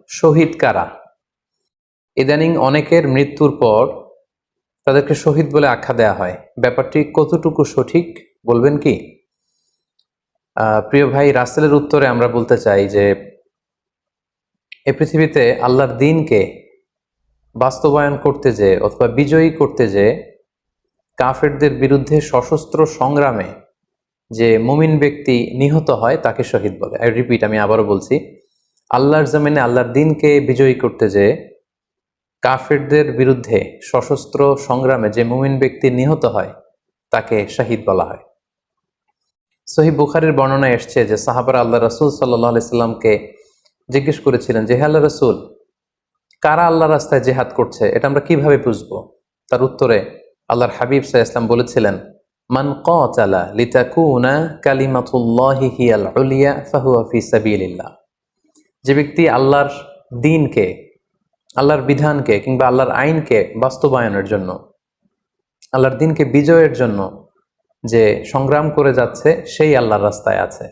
শহীদ কারা? ইদানিং অনেকের মৃত্যুর পর তাদেরকে শহীদ বলে আখ্যা দেয়া হয়। ব্যাপারটি কতটুকু সঠিক বলবেন কি? প্রিয় ভাই, রাসেলের উত্তরে আমরা বলতে চাই যে এ পৃথিবীতে আল্লাহর দ্বীনকে বাস্তবায়ন করতে যে অথবা বিজয়ী করতে যে কাফেরদের বিরুদ্ধে সশস্ত্র সংগ্রামে যে মুমিন ব্যক্তি নিহত হয় তাকে শহীদ বলে। আমি আবারও বলছি, আল্লাহর জমিনে আল্লাহর দ্বীনকে বিজয়ী করতে যে কাফেরদের বিরুদ্ধে সশস্ত্র সংগ্রামে যে মুমিন ব্যক্তি নিহত হয় তাকে শহীদ বলা হয়। সহিহ বুখারীর বর্ণনায় এসছে যে সাহাবারা আল্লাহ রাসূল সাল্লাল্লাহু আলাইহি সাল্লামকে জিজ্ঞেস করেছিলেন যে, হে আল্লাহ রাসূল, কারা আল্লাহর রাস্তায় জিহাদ করছে এটা আমরা কিভাবে বুঝবো? তার উত্তরে আল্লাহর হাবিব সাল্লাল্লাহু আলাইহি ওয়াসাল্লাম বলেছিলেন, মান কাতালা লিতাকুনা কালিমাতুল্লাহি হিয়াল উলিয়া ফাহুয়া ফি সাবিলিল্লাহ। যে ব্যক্তি আল্লাহর দ্বীনকে, আল্লাহর বিধানকে কিংবা আল্লাহর আইনকে বাস্তবায়নের জন্য, আল্লাহর দ্বীনকে বিজয়ের জন্য যে সংগ্রাম করে যাচ্ছে সেই আল্লাহর রাস্তায় আছে।